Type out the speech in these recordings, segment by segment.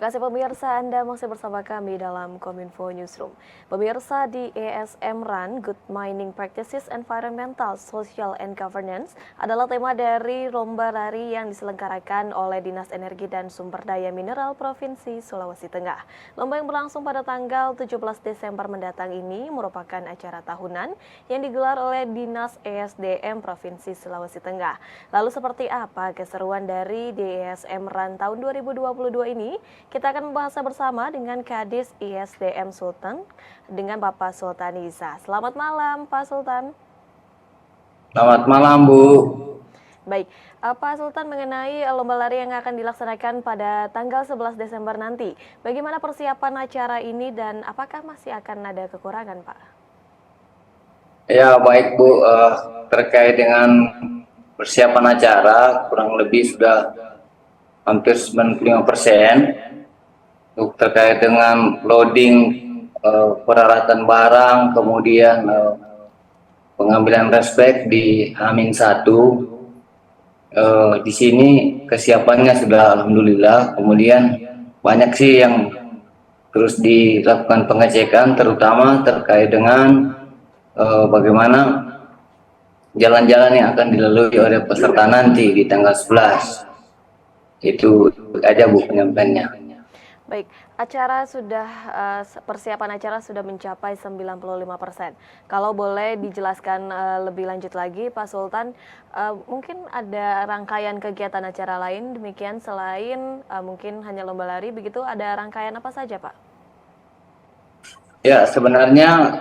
Terima kasih pemirsa, Anda masih bersama kami dalam Kominfo Newsroom. Pemirsa, di ESM Run, Good Mining Practices, Environmental, Social, and Governance adalah tema dari lomba lari yang diselenggarakan oleh Dinas Energi dan Sumber Daya Mineral Provinsi Sulawesi Tengah. Lomba yang berlangsung pada tanggal 17 Desember mendatang ini merupakan acara tahunan yang digelar oleh Dinas ESDM Provinsi Sulawesi Tengah. Lalu seperti apa keseruan dari ESM Run tahun 2022 ini? Kita akan membahasnya bersama dengan Kadis ISDM Sultan, dengan Bapak Sultan Iza. Selamat malam, Pak Sultan. Selamat malam, Bu. Baik, Pak Sultan, mengenai lomba lari yang akan dilaksanakan pada tanggal 11 Desember nanti, bagaimana persiapan acara ini dan apakah masih akan ada kekurangan, Pak? Ya, baik, Bu. Terkait dengan persiapan acara, kurang lebih sudah hampir 95%. Untuk terkait dengan loading peralatan barang, kemudian pengambilan respek di H-1. Di sini kesiapannya sudah alhamdulillah. Kemudian banyak sih yang terus dilakukan pengecekan, terutama terkait dengan bagaimana jalan-jalan yang akan dilalui oleh peserta nanti di tanggal 11. Itu aja, Bu, penyampaiannya. Baik, persiapan acara sudah mencapai 95%. Kalau boleh dijelaskan lebih lanjut lagi, Pak Sultan, mungkin ada rangkaian kegiatan acara lain demikian selain mungkin hanya lomba lari, begitu ada rangkaian apa saja, Pak? Ya, sebenarnya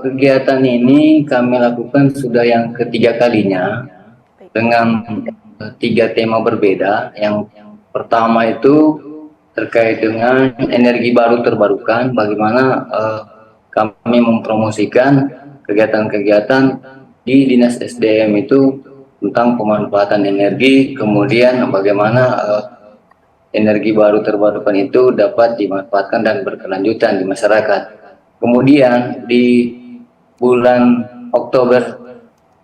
kegiatan ini kami lakukan sudah yang ketiga kalinya dengan 3 tema berbeda. Yang pertama itu terkait dengan energi baru terbarukan, bagaimana kami mempromosikan kegiatan-kegiatan di Dinas SDM itu tentang pemanfaatan energi, kemudian bagaimana energi baru terbarukan itu dapat dimanfaatkan dan berkelanjutan di masyarakat. Kemudian di bulan Oktober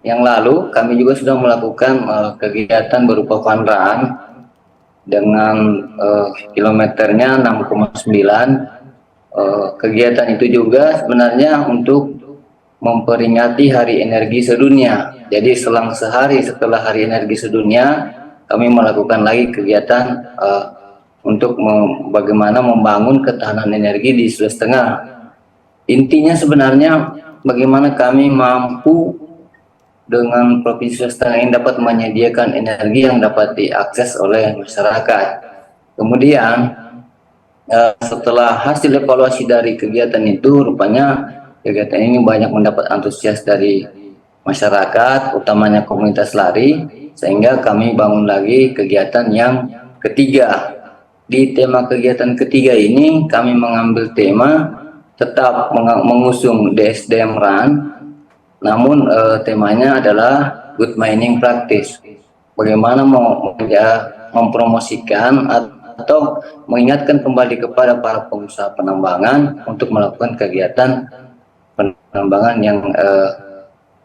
yang lalu kami juga sudah melakukan kegiatan berupa fun run dengan kilometernya 6,9. Kegiatan itu juga sebenarnya untuk memperingati Hari Energi Sedunia. Jadi selang sehari setelah Hari Energi Sedunia, kami melakukan lagi kegiatan untuk bagaimana membangun ketahanan energi di Sulawesi Tengah. Intinya sebenarnya bagaimana kami mampu dengan Provinsi Sulawesi Tengah ini dapat menyediakan energi yang dapat diakses oleh masyarakat. Kemudian setelah hasil evaluasi dari kegiatan itu, rupanya kegiatan ini banyak mendapat antusias dari masyarakat, utamanya komunitas lari, sehingga kami bangun lagi kegiatan yang ketiga. Di tema kegiatan ketiga ini kami mengambil tema tetap mengusung DSDM Run, namun temanya adalah Good Mining Practice. Bagaimana mempromosikan atau mengingatkan kembali kepada para pengusaha penambangan untuk melakukan kegiatan penambangan yang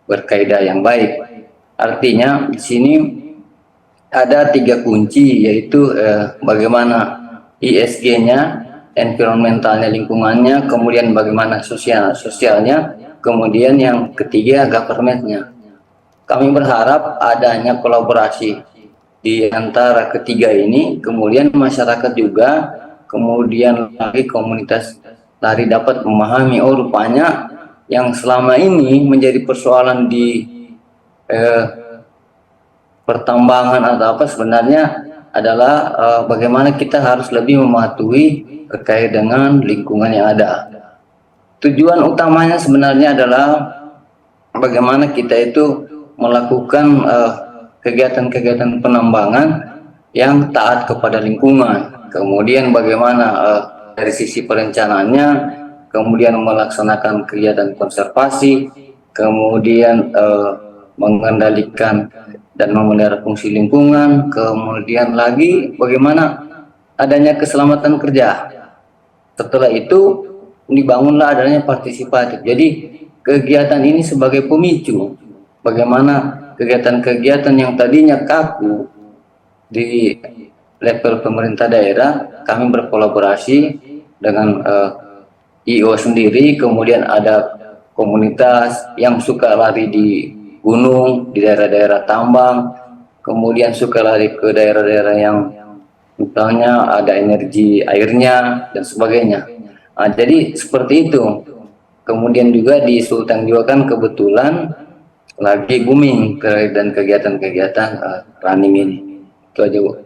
berkaidah yang baik. Artinya di sini ada 3 kunci, yaitu bagaimana ISG-nya, environmentalnya, lingkungannya, kemudian bagaimana sosialnya, kemudian yang ketiga government-nya. Kami berharap adanya kolaborasi di antara ketiga ini, kemudian masyarakat juga, kemudian lagi komunitas lari dapat memahami, oh rupanya yang selama ini menjadi persoalan di pertambangan atau apa sebenarnya adalah bagaimana kita harus lebih mematuhi terkait dengan lingkungan yang ada. Tujuan utamanya sebenarnya adalah bagaimana kita itu melakukan kegiatan-kegiatan penambangan yang taat kepada lingkungan. Kemudian bagaimana dari sisi perencanaannya, kemudian melaksanakan kegiatan konservasi, kemudian mengendalikan dan memelihara fungsi lingkungan, kemudian lagi bagaimana adanya keselamatan kerja. Setelah itu dibangunlah adanya partisipatif. Jadi kegiatan ini sebagai pemicu bagaimana kegiatan-kegiatan yang tadinya kaku level pemerintah daerah, kami berkolaborasi dengan IO sendiri, kemudian ada komunitas yang suka lari di gunung, di daerah-daerah tambang, kemudian suka lari ke daerah-daerah yang misalnya ada energi airnya dan sebagainya. Nah, jadi seperti itu. Kemudian juga di Sultan juga kan kebetulan lagi booming dan kegiatan-kegiatan running ini. Itu aja, Bu.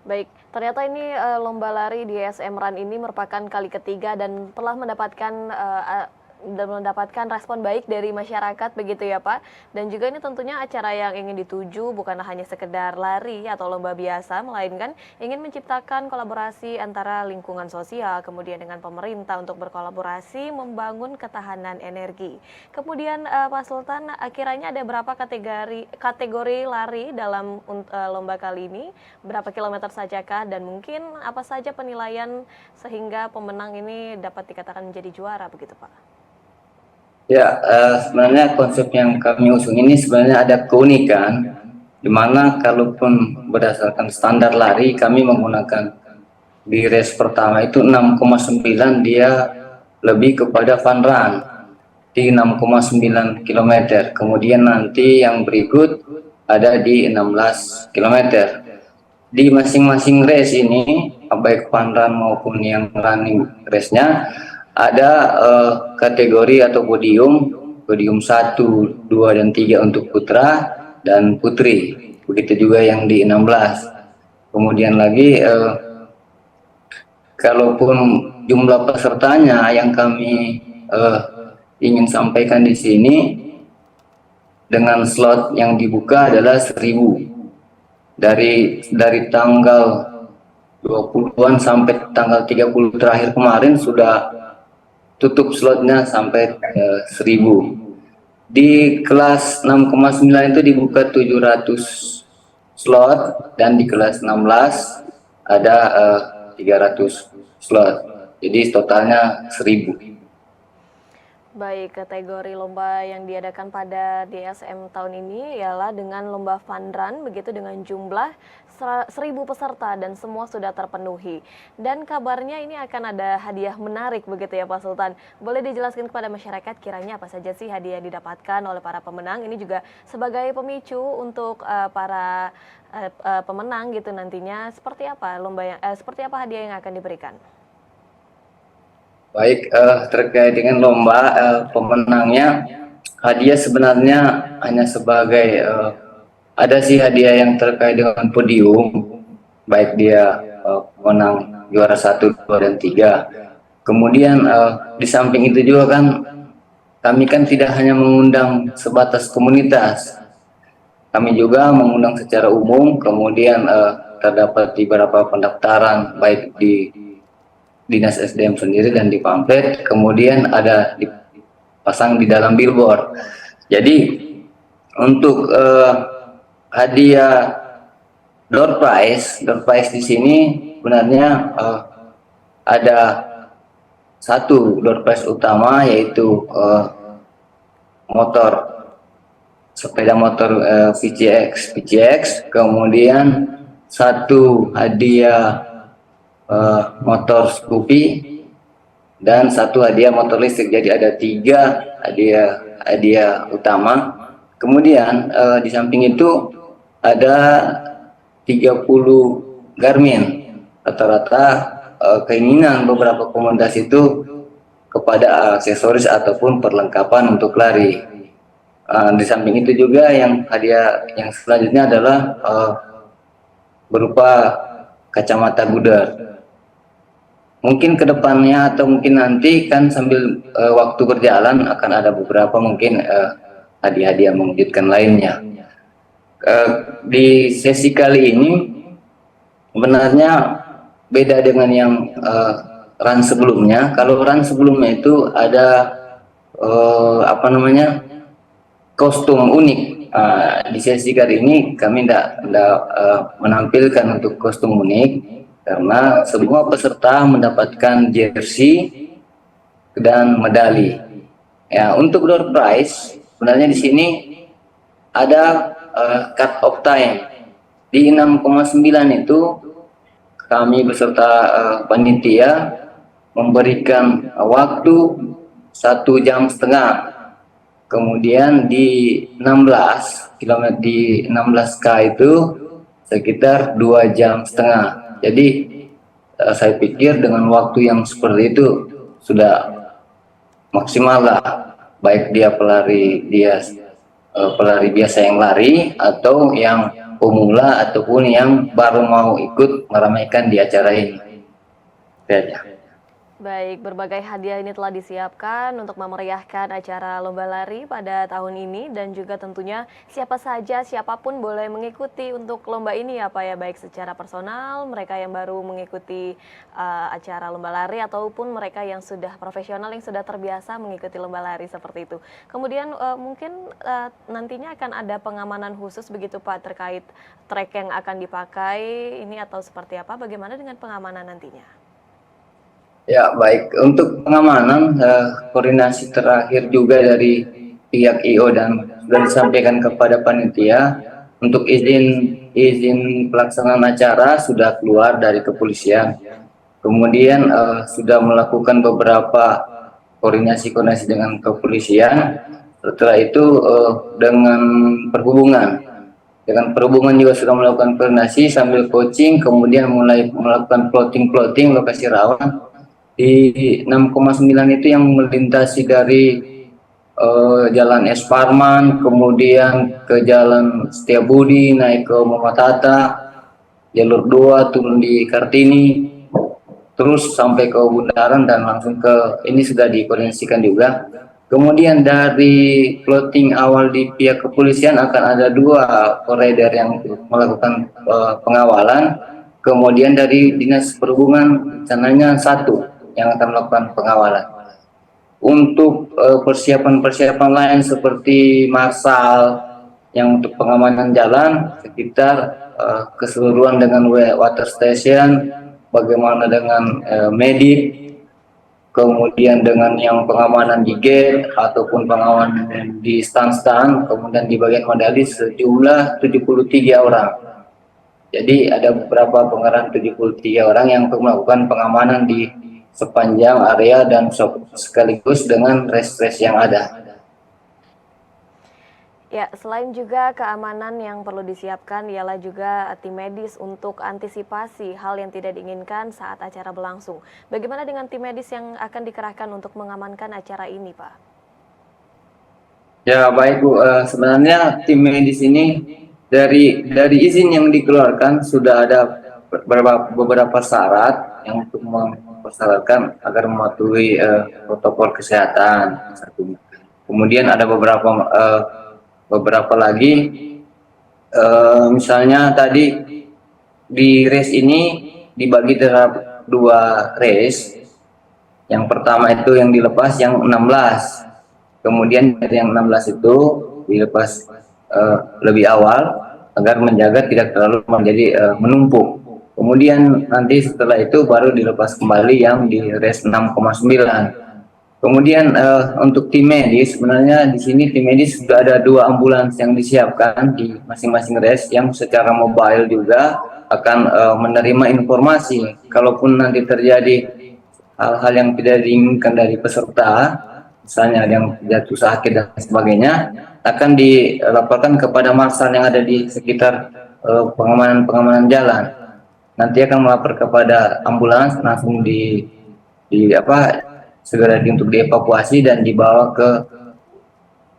Baik, ternyata ini lomba lari di ESM Run ini merupakan kali ketiga dan telah mendapatkan respon baik dari masyarakat begitu ya Pak. Dan juga ini tentunya acara yang ingin dituju bukan hanya sekedar lari atau lomba biasa, melainkan ingin menciptakan kolaborasi antara lingkungan sosial, kemudian dengan pemerintah untuk berkolaborasi membangun ketahanan energi. Kemudian Pak Sultan, kiranya ada berapa kategori lari dalam lomba kali ini? Berapa kilometer sajakah dan mungkin apa saja penilaian sehingga pemenang ini dapat dikatakan menjadi juara begitu Pak? Ya, sebenarnya konsep yang kami usung ini sebenarnya ada keunikan, di mana kalaupun berdasarkan standar lari, kami menggunakan di race pertama itu 6,9, dia lebih kepada fun run di 6,9 km. Kemudian nanti yang berikut ada di 16 km. Di masing-masing race ini, baik fun run maupun yang running race-nya, ada kategori atau podium 1, 2, dan 3 untuk putra dan putri. Begitu juga yang di 16. Kemudian lagi kalaupun jumlah pesertanya yang kami ingin sampaikan di sini dengan slot yang dibuka adalah 1000 dari tanggal 20-an sampai tanggal 30 terakhir kemarin sudah tutup slotnya sampai 1000. Di kelas 6,9 itu dibuka 700 slot dan di kelas 16 ada 300 slot. Jadi totalnya 1000. Baik, kategori lomba yang diadakan pada DSM tahun ini ialah dengan lomba fun run, begitu dengan jumlah 1000 peserta dan semua sudah terpenuhi. Dan kabarnya ini akan ada hadiah menarik begitu ya Pak Sultan. Boleh dijelaskan kepada masyarakat kiranya apa saja sih hadiah yang didapatkan oleh para pemenang? Ini juga sebagai pemicu untuk para pemenang gitu nantinya. Seperti apa seperti apa hadiah yang akan diberikan? Baik, terkait dengan lomba pemenangnya, hadiah sebenarnya hanya sebagai ada sih hadiah yang terkait dengan podium, baik dia pemenang juara 1, 2, dan 3. Kemudian di samping itu juga kan kami kan tidak hanya mengundang sebatas komunitas, kami juga mengundang secara umum. Kemudian terdapat di beberapa pendaftaran baik di Dinas SDM sendiri dan di pamflet, kemudian ada dipasang di dalam billboard. Jadi untuk hadiah door prize di sini sebenarnya ada satu door prize utama, yaitu sepeda motor VCX, kemudian satu hadiah motor Scoopy dan satu hadiah motor listrik. Jadi ada 3 hadiah utama. Kemudian di samping itu ada 30 Garmin. Rata-rata keinginan beberapa komunitas itu kepada aksesoris ataupun perlengkapan untuk lari. Di samping itu juga yang hadiah yang selanjutnya adalah berupa kacamata Goodyear. Mungkin kedepannya atau mungkin nanti kan sambil waktu berjalan akan ada beberapa mungkin hadiah-hadiah mengejutkan lainnya. Di sesi kali ini sebenarnya beda dengan yang run sebelumnya. Kalau run sebelumnya itu ada kostum unik. Di sesi kali ini kami tidak menampilkan untuk kostum unik, karena semua peserta mendapatkan jersey dan medali. Ya, untuk door prize sebenarnya di sini ada cut off time di 6,9 itu kami beserta panitia memberikan waktu 1,5 jam. Kemudian di 16 km di 16K itu sekitar 2,5 jam. Jadi saya pikir dengan waktu yang seperti itu sudah maksimal lah, baik dia pelari biasa yang lari atau yang pemula ataupun yang baru mau ikut meramaikan di acara ini. Ya. Baik, berbagai hadiah ini telah disiapkan untuk memeriahkan acara lomba lari pada tahun ini dan juga tentunya siapa saja, siapapun boleh mengikuti untuk lomba ini ya Pak ya, baik secara personal, mereka yang baru mengikuti acara lomba lari ataupun mereka yang sudah profesional yang sudah terbiasa mengikuti lomba lari seperti itu. Kemudian mungkin nantinya akan ada pengamanan khusus begitu Pak terkait trek yang akan dipakai ini atau seperti apa, bagaimana dengan pengamanan nantinya? Ya, baik. Untuk pengamanan, koordinasi terakhir juga dari pihak IO dan sudah disampaikan kepada panitia untuk izin pelaksanaan acara sudah keluar dari kepolisian. Kemudian sudah melakukan beberapa koordinasi dengan kepolisian. Setelah itu dengan perhubungan. Dengan perhubungan juga sudah melakukan koordinasi sambil coaching, kemudian mulai melakukan plotting lokasi rawan. Di 6,9 itu yang melintasi dari Jalan Es Parman, kemudian ke Jalan Setiabudi, naik ke Muhammad Hatta, jalur 2 turun di Kartini, terus sampai ke Bundaran dan langsung ke ini sudah dikoordinasikan juga. Kemudian dari plotting awal di pihak kepolisian akan ada 2 koridor yang melakukan pengawalan. Kemudian dari Dinas Perhubungan rencananya 1 yang akan melakukan pengawalan. Untuk persiapan-persiapan lain seperti marsal yang untuk pengamanan jalan sekitar keseluruhan dengan water station, bagaimana dengan medik, kemudian dengan yang pengamanan di gate ataupun pengamanan di stand-stand, kemudian di bagian medali sejumlah 73 orang. Jadi ada beberapa pengamanan 73 orang yang melakukan pengamanan di sepanjang area dan sekaligus dengan race-race yang ada. Ya, selain juga keamanan yang perlu disiapkan ialah juga tim medis untuk antisipasi hal yang tidak diinginkan saat acara berlangsung. Bagaimana dengan tim medis yang akan dikerahkan untuk mengamankan acara ini, Pak? Ya, baik Bu. Sebenarnya tim medis ini dari izin yang dikeluarkan sudah ada beberapa syarat yang untuk mempersyaratkan agar mematuhi protokol kesehatan. Kemudian ada beberapa lagi, misalnya tadi di race ini dibagi dalam 2 race. Yang pertama itu yang dilepas yang 16. Kemudian dari yang 16 itu dilepas lebih awal agar menjaga tidak terlalu menjadi menumpuk. Kemudian nanti setelah itu baru dilepas kembali yang di race 6,9. Kemudian untuk tim medis, sebenarnya di sini tim medis sudah ada 2 ambulans yang disiapkan di masing-masing race yang secara mobile juga akan menerima informasi kalaupun nanti terjadi hal-hal yang tidak diinginkan dari peserta, misalnya yang jatuh sakit dan sebagainya, akan dilaporkan kepada marsal yang ada di sekitar pengamanan jalan. Nanti akan melapor kepada ambulans, langsung segera untuk dievakuasi dan dibawa ke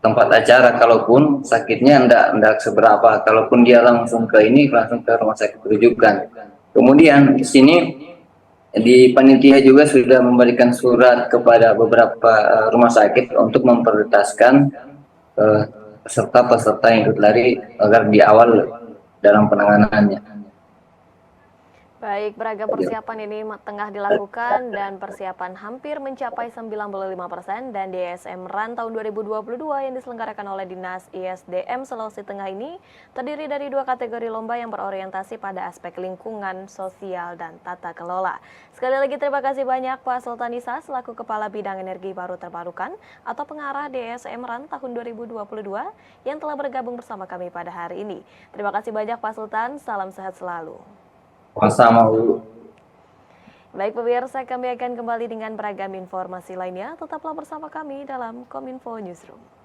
tempat acara. Kalaupun sakitnya enggak seberapa, kalaupun dia langsung ke rumah sakit rujukan. Kemudian di sini di panitia juga sudah memberikan surat kepada beberapa rumah sakit untuk memprioritaskan peserta-peserta yang ikut lari agar di awal dalam penanganannya. Baik, beragam persiapan ini tengah dilakukan dan persiapan hampir mencapai 95% dan DSM Run tahun 2022 yang diselenggarakan oleh Dinas ISDM Sulawesi Tengah ini terdiri dari 2 kategori lomba yang berorientasi pada aspek lingkungan, sosial, dan tata kelola. Sekali lagi terima kasih banyak Pak Sultan Isa selaku Kepala Bidang Energi Baru Terbarukan atau pengarah DSM Run tahun 2022 yang telah bergabung bersama kami pada hari ini. Terima kasih banyak Pak Sultan, salam sehat selalu. Sama Bu. Baik pemirsa, kami akan kembali dengan beragam informasi lainnya. Tetaplah bersama kami dalam Kominfo Newsroom.